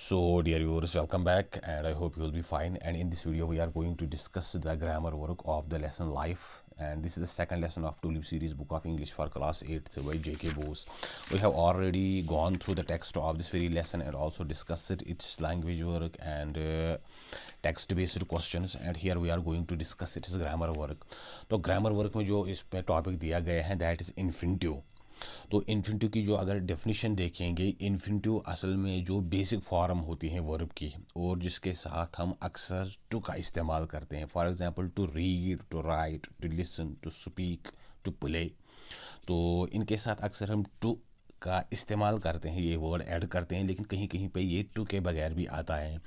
So, dear viewers, welcome back, and I hope you will be fine. And in this video, we are going to discuss the grammar work of the lesson Life. And this is the second lesson of Tulip series book of English for class 8th by J.K. Bose. We have already gone through the text of this very lesson and also discussed its language work and text-based questions. And here we are going to discuss its grammar work. तो grammar work में जो इसमें topic दिया गया है that is infinitive. तो infinitive की जो अगर डेफिनेशन देखेंगे, इन्फिनिटिव असल में जो बेसिक फॉर्म होती हैं वर्ब की और जिसके साथ हम अक्सर टू का इस्तेमाल करते हैं. For example to read, to write, to listen, to speak, to play. तो इनके साथ अक्सर हम टू का इस्तेमाल करते हैं, ये वर्ड ऐड करते हैं, लेकिन कहीं कहीं पे ये टू के बगैर भी आता है.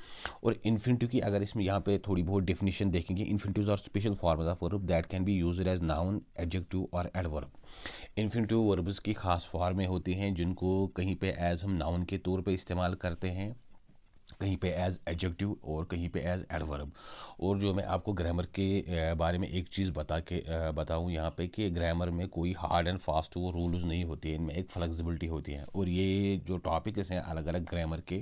और इन्फिनिटिव की अगर इसमें यहाँ पे थोड़ी बहुत डेफिनेशन देखेंगे, infinitives are special forms of verb that can be used as noun, adjective और एडवर्ब. इन्फिनिटिव वर्ब्स की खास फॉर्में होती हैं जिनको कहीं पे एज हम नाउन के तौर पे इस्तेमाल करते हैं, कहीं पे एज एडजेक्टिव और कहीं पे एज एडवर्ब. और जो मैं आपको ग्रामर के बारे में एक चीज़ बताऊँ यहाँ पे कि ग्रामर में कोई हार्ड एंड फास्ट वो रूल्स नहीं होते हैं, इनमें एक फ्लेक्सिबिलिटी होती है. और ये जो टॉपिक्स हैं अलग अलग ग्रामर के,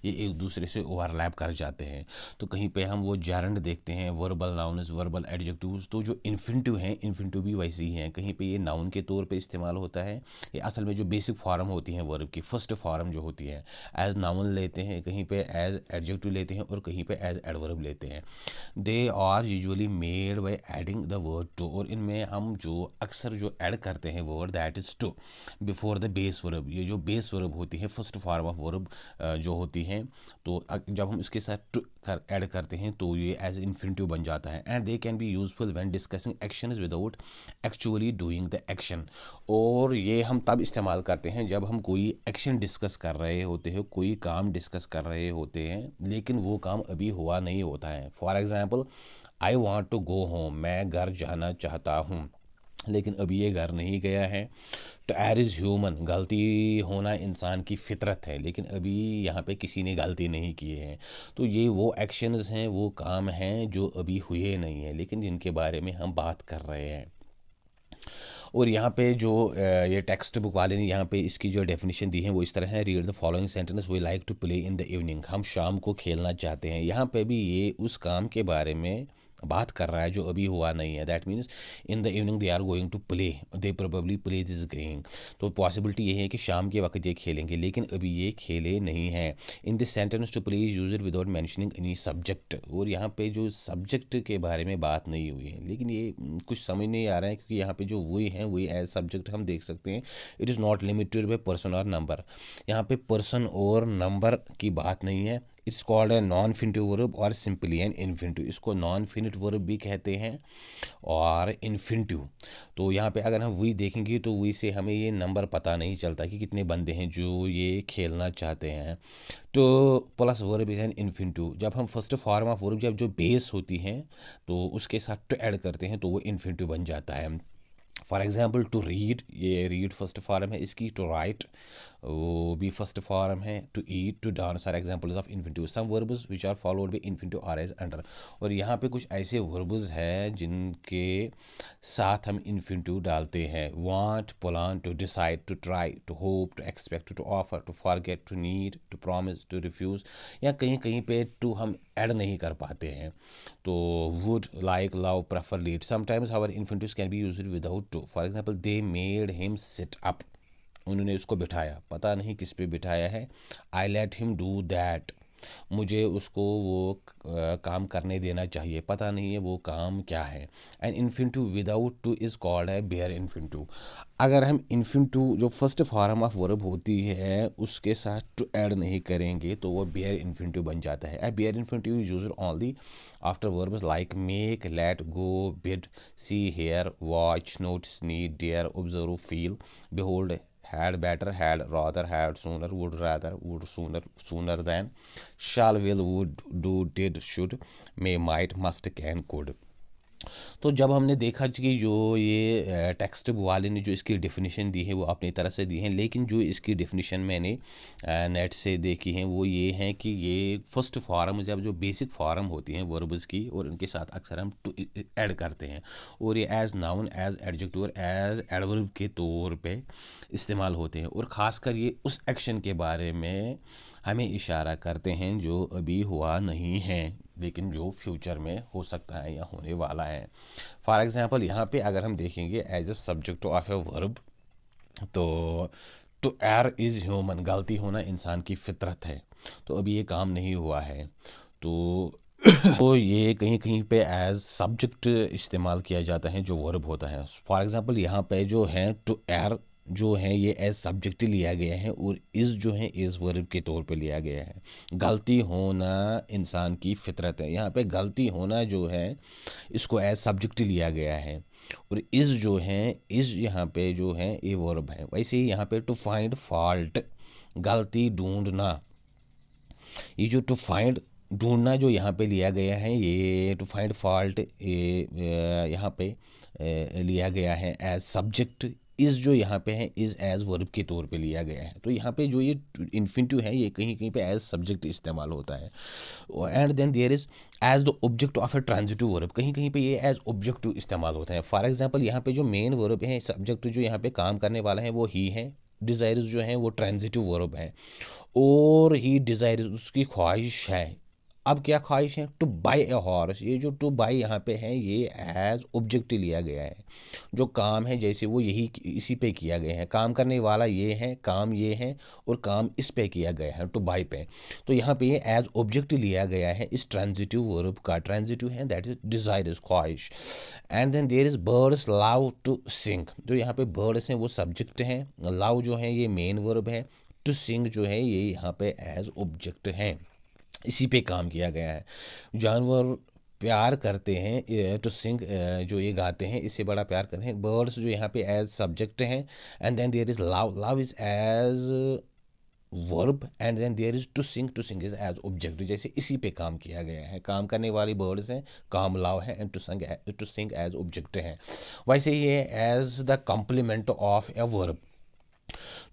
ये एक दूसरे से ओवरलैप कर जाते हैं. तो कहीं पे हम वो जरंड देखते हैं, वर्बल नाउन्स, वर्बल एडजेक्टिव्स. तो जो इन्फिनिटिव हैं, इन्फिनिटिव भी वैसे ही हैं. कहीं पे ये नाउन के तौर पे इस्तेमाल होता है. ये असल में जो बेसिक फॉर्म होती हैं वर्ब की, फर्स्ट फॉर्म जो होती है, एज नाउन लेते हैं, कहीं पे एज एडजेक्टिव लेते हैं और कहीं पे एज एडवर्ब लेते हैं. They are usually made by adding the word to. और इनमें हम जो अक्सर जो ऐड करते हैं word that is to before the base verb. ये जो बेस वर्ब होती है, फर्स्ट फॉर्म ऑफ वर्ब जो होती है, तो जब हम इसके साथ टू ऐड करते हैं तो ये एज इन्फिनिटिव बन जाता है. And they can be useful when discussing actions without actually doing the action. और ये हम तब इस्तेमाल करते हैं जब हम कोई एक्शन डिस्कस कर रहे होते हैं, कोई काम डिस्कस कर रहे होते हैं, लेकिन वो काम अभी हुआ नहीं होता है. For example, I want to go home, मैं घर जाना चाहता हूँ, लेकिन अभी ये घर नहीं गया है. तो एर इज़ ह्यूमन, गलती होना इंसान की फितरत है, लेकिन अभी यहाँ पे किसी ने गलती नहीं की है. तो ये वो एक्शंस हैं, वो काम हैं जो अभी हुए नहीं हैं, लेकिन जिनके बारे में हम बात कर रहे हैं. और यहाँ पे जो ये टेक्स्ट बुक वाले ने यहाँ पे इसकी जो डेफिनेशन दी है वो इस तरह है. Read the following sentence, we like to play in the evening. हम शाम को खेलना चाहते हैं. यहाँ पे भी ये उस काम के बारे में बात कर रहा है जो अभी हुआ नहीं है. That means in the evening they are going to play, they probably play this game. तो पॉसिबिलिटी ये है कि शाम के वक्त ये खेलेंगे, लेकिन अभी ये खेले नहीं हैं. In this sentence to play is used without mentioning any subject. और यहाँ पे जो सब्जेक्ट के बारे में बात नहीं हुई है, लेकिन ये कुछ समझ नहीं आ रहा है क्योंकि यहाँ पे जो वही हैं वही एज सब्जेक्ट हम देख सकते हैं. It is not limited by person और नंबर. यहाँ पे पर्सन और नंबर की बात नहीं है. It's called a non finitive verb और सिंपली एन इन्फिनिटिव. इसको नॉन फिनिट वर्ब भी कहते हैं और इन्फिनिटिव. तो यहाँ पे अगर हम वी देखेंगे तो वी से हमें ये नंबर पता नहीं चलता कि कितने बंदे हैं जो ये खेलना चाहते हैं. तो plus verb is an infinitive. जब हम फर्स्ट फॉर्म ऑफ वर्ब जब जो बेस होती हैं तो उसके साथ टू ऐड करते हैं तो वो इन्फिनिटिव बन जाता है. फॉर एग्जाम्पल टू रीड, ये रीड फर्स्ट फॉर्म है इसकी. टू राइट वो भी फर्स्ट फॉर्म है. To eat, to dance are examples of infinitive. Some verbs which are followed by infinitive are as under. और यहाँ पे कुछ ऐसे वर्ब्स हैं जिनके साथ हम इन्फिनिटिव डालते हैं. Want, plan, to decide, to try, to hope, to expect, to offer, to forget, to need, to promise, to refuse. या कहीं कहीं पे टू हम ऐड नहीं कर पाते हैं. तो would, like, love, prefer, lead. Sometimes our infinitives can be used without to. For example, they made him sit up, उन्होंने उसको बिठाया, पता नहीं किस पे बिठाया है. I let him do that, मुझे उसको वो काम करने देना चाहिए, पता नहीं है वो काम क्या है. And infinitive without two is called है बेयर इन्फिनिटिव. अगर हम इन्फिनिटिव जो फर्स्ट फॉर्म ऑफ वर्ब होती है उसके साथ टू ऐड नहीं करेंगे तो वो बेयर इन्फिनिटिव बन जाता है. Bare infinitive is used only after verbs like make, let go, bid, see, hear, watch, notice, need, dare, observe, feel, behold, had, better, had, rather, had, sooner, would, rather, would, sooner, sooner than, shall, will, would, do, did, should, may, might, must, can, could. तो जब हमने देखा कि जो ये text book वाले ने जो इसकी डेफिनेशन दी है वो अपनी तरह से दी है, लेकिन जो इसकी डेफिनेशन मैंने नेट से देखी है वो ये है कि ये फर्स्ट फॉर्म जब जो बेसिक फॉर्म होती हैं वर्ब्स की और उनके साथ अक्सर हम टू ऐड करते हैं और ये एज नाउन, एज एडजेक्टिव और एज एडवर्ब के तौर पे इस्तेमाल होते हैं. और ख़ासकर ये उस एक्शन के बारे में हमें इशारा करते हैं जो अभी हुआ नहीं है लेकिन जो फ्यूचर में हो सकता है या होने वाला है। फॉर एग्ज़ाम्पल यहाँ पे अगर हम देखेंगे as a subject of a verb, तो टू एर इज़ ह्यूमन, गलती होना इंसान की फितरत है। तो अभी ये काम नहीं हुआ है, तो तो ये कहीं कहीं पे एज सब्जेक्ट इस्तेमाल किया जाता है जो वर्ब होता है। फॉर एग्जांपल यहाँ पे जो है टू एर जो है ये एज सब्जेक्ट लिया गया है और इस जो है इस वर्ब के तौर पे लिया गया है। गलती होना इंसान की फितरत है, यहाँ पे गलती होना जो है इसको एज सब्जेक्ट लिया गया है और इस जो है इस यहाँ पे जो है ये वर्ब है। वैसे ही यहाँ पे टू फाइंड फॉल्ट, गलती ढूंढना, ये जो टू फाइंड ढूंढना जो यहाँ पे लिया गया है, ये टू फाइंड फॉल्ट ये यहाँ पे लिया गया है एज सब्जेक्ट। इस जो यहाँ पे है इज़ एज वर्ब के तौर पे लिया गया है। तो यहाँ पे जो ये इन्फिनिटिव है ये कहीं कहीं पे एज सब्जेक्ट इस्तेमाल होता है। And then there is as the object of a transitive verb, कहीं कहीं पे ये एज ऑब्जेक्टिव इस्तेमाल होता है। फॉर एग्जांपल यहाँ पे जो मेन वर्ब है, सब्जेक्ट जो यहाँ पे काम करने वाला है वो ही है। डिज़ायर्स जो है वो ट्रांजिटिव वर्ब है और ही डिज़ायर उसकी ख्वाहिश है। अब क्या ख्वाहिश है? टू बाई ए हॉर्स, ये जो टू बाई यहाँ पे है ये एज ऑब्जेक्ट लिया गया है। जो काम है जैसे वो यही इसी पे किया गया है, काम करने वाला ये है, काम ये है और काम इस पे किया गया है टू बाई पे। तो यहाँ पे ये एज ऑब्जेक्ट लिया गया है इस ट्रांजिटिव वर्ब का। ट्रांजिटिव है दैट इज डिज़ायर इज ख्वाहिश। And then there is birds love to sing, जो यहाँ पे बर्ड्स हैं वो सब्जेक्ट हैं, लव जो है ये मेन वर्ब है, टू सिंग जो है ये यहाँ पे एज ऑब्जेक्ट हैं, इसी पे काम किया गया है। जानवर प्यार करते हैं, टू सिंग जो ये गाते हैं इससे बड़ा प्यार करते हैं। बर्ड्स जो यहाँ पे एज सब्जेक्ट हैं and then there is love, love is as verb and then there is to sing is as object. जैसे इसी पे काम किया गया है, काम करने वाली बर्ड्स हैं, काम लव है and to sing as object हैं। वैसे ही ये as the complement of a verb,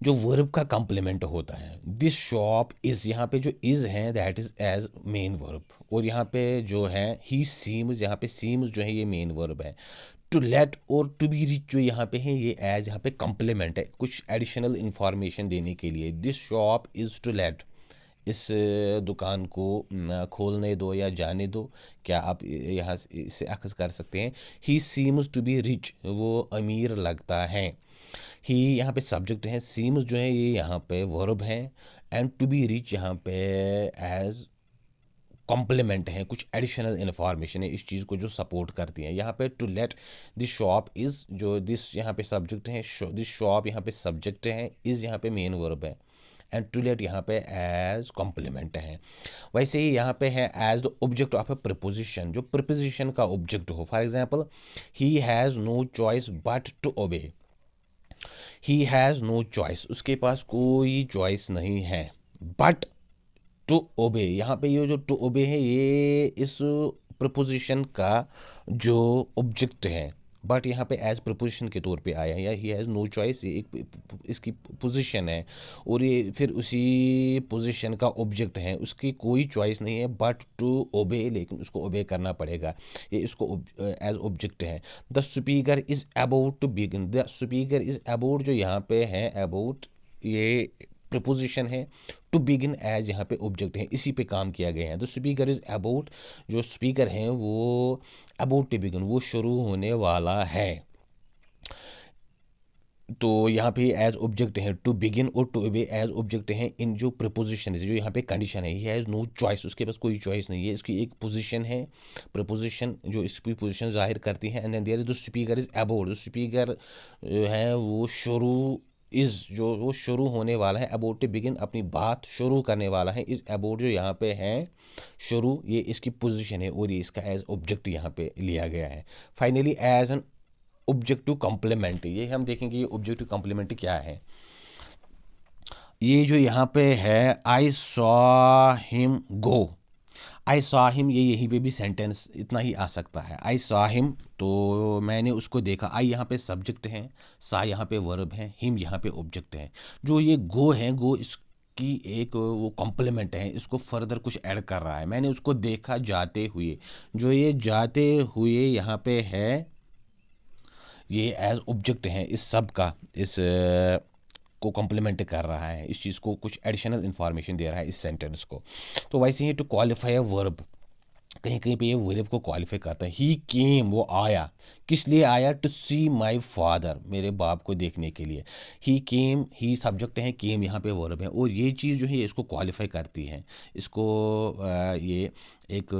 जो वर्ब का कम्प्लीमेंट होता है। दिस शॉप इज़, यहाँ पे जो इज़ है that is as main verb और यहाँ पे जो है ही सीम्स, यहाँ पे सीम्स जो है ये मेन वर्ब है। टू लेट और टू बी रिच जो यहाँ पे है ये एज यहाँ पे कम्प्लीमेंट है, कुछ एडिशनल इंफॉर्मेशन देने के लिए। This shop is to let, इस दुकान को खोलने दो या जाने दो, क्या आप यहाँ इससे अखज़ कर सकते हैं। He seems to be rich, वो अमीर लगता है। ही यहाँ पे सब्जेक्ट है, सीम्स जो है ये यहाँ पे वर्ब है एंड टू बी रिच यहाँ पे एज कॉम्प्लीमेंट है, कुछ एडिशनल इन्फॉर्मेशन है इस चीज़ को जो सपोर्ट करती है। यहाँ पे to let this shop is, जो दिस यहाँ पे सब्जेक्ट है, दिस शॉप यहाँ पे सब्जेक्ट है, इज़ यहाँ पे मेन वर्ब है एंड टू लेट यहाँ पे एज कॉम्प्लीमेंट है। वैसे ही यहाँ पे है as the object of a preposition, जो प्रपोजिशन का ऑब्जेक्ट हो। For example he has no choice but to obey, he has no choice, उसके पास कोई चॉइस नहीं है, बट टू ओबे, यहाँ पे ये जो टू ओबे है ये इस प्रपोजिशन का जो ऑब्जेक्ट है, बट यहाँ पे एज प्रपोजिशन के तौर पे आया है। या ही हैज़ नो चॉइस ये एक इसकी पोजीशन है और ये फिर उसी पोजीशन का ऑब्जेक्ट है, उसकी कोई चॉइस नहीं है बट टू ओबे, लेकिन उसको ओबे करना पड़ेगा, ये इसको एज ऑब्जेक्ट है। The speaker is about to begin, the speaker is about जो यहाँ पे है अबाउट ये प्रपोजिशन है, टू बिगिन एज यहाँ पे ऑब्जेक्ट है, इसी पे काम किया गया है। द स्पीकर इज़ अबाउट, जो स्पीकर हैं वो अबाउट टू बिगिन, वो शुरू होने वाला है। तो यहाँ पे एज ऑब्जेक्ट है टू बिगिन और टू ओबे एज ऑब्जेक्ट हैं इन जो प्रपोजिशन है, जो यहाँ पे कंडीशन है, ही हैज़ नो चॉइस, उसके पास कोई चॉइस नहीं है, इसकी एक पोजीशन है प्रपोजिशन जो इसकी पोजीशन जाहिर करती है। And then there is the speaker is about, जो स्पीकर है वो शुरू इज़ जो वो शुरू होने वाला है, अबाउट टू बिगिन अपनी बात शुरू करने वाला है, इज़ अबाउट जो यहाँ पे है शुरू, ये इसकी पोजीशन है और ये इसका एज ऑब्जेक्ट यहाँ पे लिया गया है। Finally as an objective complement, ये हम देखेंगे ये ऑब्जेक्टिव कॉम्प्लीमेंट क्या है। ये जो यहाँ पे है I saw him go, I saw him, ये यहीं पे भी सेंटेंस इतना ही आ सकता है। आई सॉ हिम, तो मैंने उसको देखा। आई यहाँ पे सब्जेक्ट है, सा यहाँ पे वर्ब है, हिम यहाँ पे ऑब्जेक्ट है। जो ये गो है, गो इसकी एक वो कॉम्प्लीमेंट है, इसको फर्दर कुछ ऐड कर रहा है। मैंने उसको देखा जाते हुए, जो ये जाते हुए यहाँ पे है ये एज ऑब्जेक्ट है इस सब का, इस को कम्प्लीमेंट कर रहा है, इस चीज़ को कुछ एडिशनल इन्फॉर्मेशन दे रहा है इस सेंटेंस को। तो वैसे ही टू क्वालिफाई अ वर्ब, कहीं कहीं पे ये वर्ब को क्वालिफाई करता है। ही केम, वो आया, किस लिए आया? टू सी माई फादर, मेरे बाप को देखने के लिए। ही केम, ही सब्जेक्ट है, केम यहाँ पे वर्ब है, और ये चीज़ जो है इसको क्वालिफाई करती है, इसको ये एक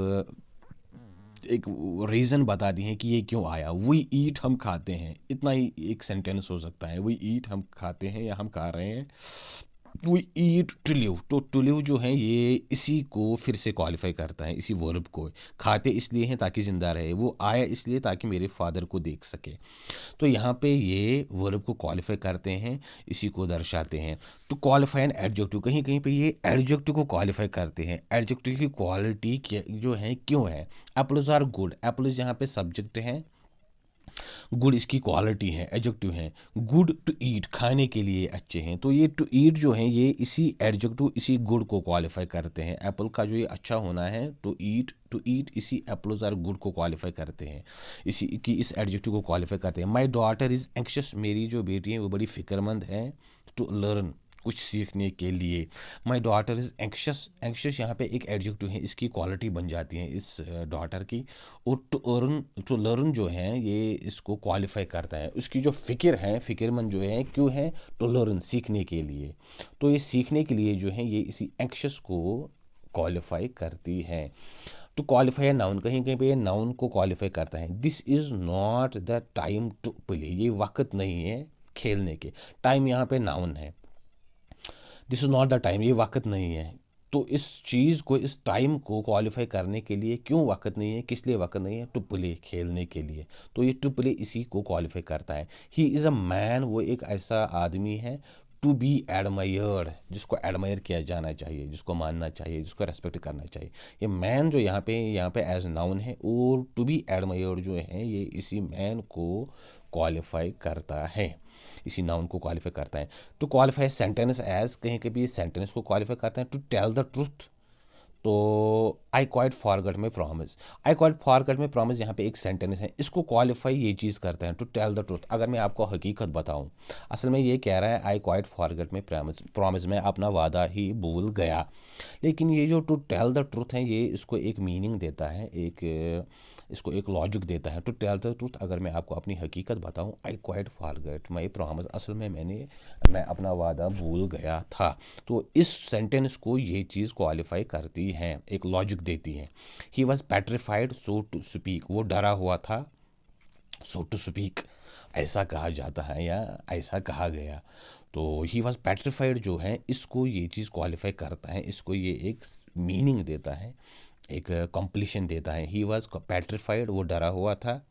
एक रीज़न बताती हैं कि ये क्यों आया। वी ईट, हम खाते हैं, इतना ही एक सेंटेंस हो सकता है। वी ईट, हम खाते हैं या हम खा रहे हैं। वी ईट टू लिव, तो टू लिव जो है ये इसी को फिर से क्वालिफाई करता है, इसी वर्ब को। खाते इसलिए हैं ताकि ज़िंदा रहे, वो आया इसलिए ताकि मेरे फादर को देख सके। तो यहाँ पे ये वर्ब को क्वालिफाई करते हैं, इसी को दर्शाते हैं। टू क्वालिफाई एन एडजेक्टिव, कहीं कहीं पे ये एडजेक्टिव को क्वालिफाई करते हैं। एडजेक्टिव की क्वालिटी जो है क्यों है? एप्पल्स आर गुड, एप्पल्स यहाँ पे सब्जेक्ट हैं, गुड इसकी क्वालिटी है, एडजेक्टिव है। गुड टू ईट, खाने के लिए अच्छे हैं, तो ये टू ईट जो है ये इसी एडजेक्टिव, इसी गुड को क्वालिफाई करते हैं। एप्पल का जो ये अच्छा होना है, टू ईट इसी एप्पल्स आर गुड को क्वालिफाई करते हैं, इसी की इस एडजेक्टिव को क्वालिफाई करते हैं। माई डॉटर इज़ एंक्शस, मेरी जो बेटी है वो बड़ी फिक्रमंद है। टू लर्न, कुछ सीखने के लिए। My daughter is anxious, anxious यहाँ पे एक एडजेक्टिव है, इसकी क्वालिटी बन जाती है इस डॉटर की। और टू लर्न जो है ये इसको क्वालिफाई करता है, उसकी जो फ़िक्र है, फ़िक्रमंद जो है, क्यों है? टू लर्न, सीखने के लिए। तो ये सीखने के लिए जो है ये इसी एंक्शस को क्वालिफाई करती है। टू क्वालिफाई है नाउन, कहीं कहीं पे ये नाउन को क्वालिफाई करता है। This is not the time to play, ये वक्त नहीं है खेलने के। टाइम यहाँ पे नाउन है, this is not the time, ये वक्त नहीं है। तो इस चीज़ को, इस टाइम को क्वालिफाई करने के लिए, क्यों वक्त नहीं है, किस लिए वक्त नहीं है? टू प्ले, खेलने के लिए। तो ये टू प्ले इसी को क्वालिफाई करता है। ही इज़ अ मैन, वो एक ऐसा आदमी है। टू बी एडमायर्ड, जिसको एडमायर किया जाना चाहिए, जिसको मानना चाहिए, जिसको रेस्पेक्ट करना चाहिए। ये मैन जो यहाँ पे एज नाउन है, और टू बी एडमायर्ड जो है ये इसी मैन को क्वालिफाई करता है, इसी नाउन को क्वालिफाई करता है। टू क्वालिफाई सेंटेंस एज, कहीं कभी सेंटेंस को क्वालिफाई करता है। टू टेल द ट्रूथ, तो I quite forgot my promise, I quite forgot my promise यहाँ पे एक सेंटेंस है, इसको क्वालिफाई ये चीज़ करते हैं। टू टेल द ट्रूथ, अगर मैं आपको हकीकत बताऊँ, असल में ये कह रहा है I quite forgot my promise, मैं अपना वादा ही भूल गया। लेकिन ये जो टू टेल द ट्रूथ है ये इसको एक मीनिंग देता है, इसको एक लॉजिक देता है। टू टेल द ट्रूथ, अगर मैं आपको अपनी हकीकत बताऊँ, I quite forgot my promise, असल में मैं अपना वादा भूल गया था। तो इस सेंटेंस को ये चीज़ क्वालिफाई करती है, एक लॉजिक देती है। He was petrified so to speak, वो डरा हुआ था। सो टू स्पीक ऐसा कहा जाता है या ऐसा कहा गया। तो ही वॉज पेट्रीफाइड जो है इसको ये चीज़ क्वालिफाई करता है, इसको ये एक मीनिंग देता है, एक कंप्लीशन देता है। ही वॉज पेट्रीफाइड, वो डरा हुआ था।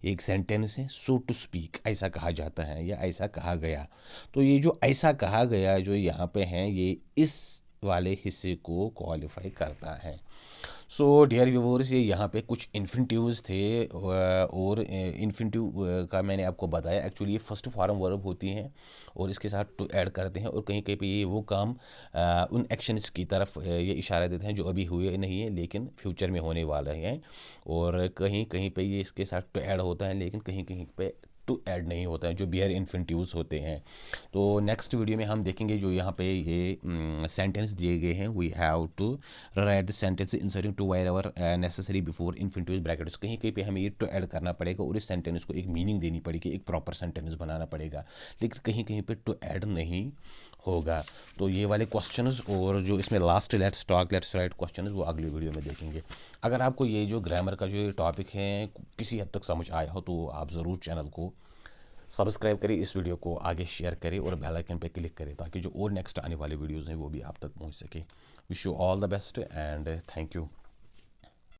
एक सेंटेंस है, सो टू स्पीक, ऐसा कहा जाता है या ऐसा कहा गया। तो ये जो ऐसा कहा गया जो यहाँ पे है ये इस वाले हिस्से को क्वालिफाई करता है। सो डियर व्यूअर्स, ये यहाँ पे कुछ इन्फिनिटिव्स थे, और इन्फिनिटिव का मैंने आपको बताया। एक्चुअली ये फर्स्ट फॉर्म वर्ब होती हैं और इसके साथ टू ऐड करते हैं, और कहीं कहीं पे ये वो काम उन एक्शंस की तरफ ये इशारा देते हैं जो अभी हुए नहीं है लेकिन फ्यूचर में होने वाले हैं। और कहीं कहीं पे ये इसके साथ टू ऐड होता है, लेकिन कहीं कहीं पे टू ऐड नहीं होता है, जो बियर इन्फिनिटिव्स होते हैं। तो नेक्स्ट वीडियो में हम देखेंगे जो यहाँ पे ये सेंटेंस दिए गए हैं। We have to write the sentence inserting to wherever necessary before infinitive brackets, कहीं कहीं पे हमें ये टू ऐड करना पड़ेगा और इस सेंटेंस को एक मीनिंग देनी पड़ेगी, एक प्रॉपर सेंटेंस बनाना पड़ेगा, लेकिन कहीं कहीं पे टू ऐड नहीं होगा। तो ये वाले क्वेश्चंस और जो इसमें last let's talk let's write questions वो अगली वीडियो में देखेंगे। अगर आपको ये जो ग्रामर का जो टॉपिक है किसी हद तक समझ आया हो तो आप ज़रूर चैनल को सब्सक्राइब करें, इस वीडियो को आगे शेयर करें और बेल आइकन पे क्लिक करें ताकि जो और नेक्स्ट आने वाले वीडियोज़ हैं वो भी आप तक पहुंच सके। Wish you all the best and thank you.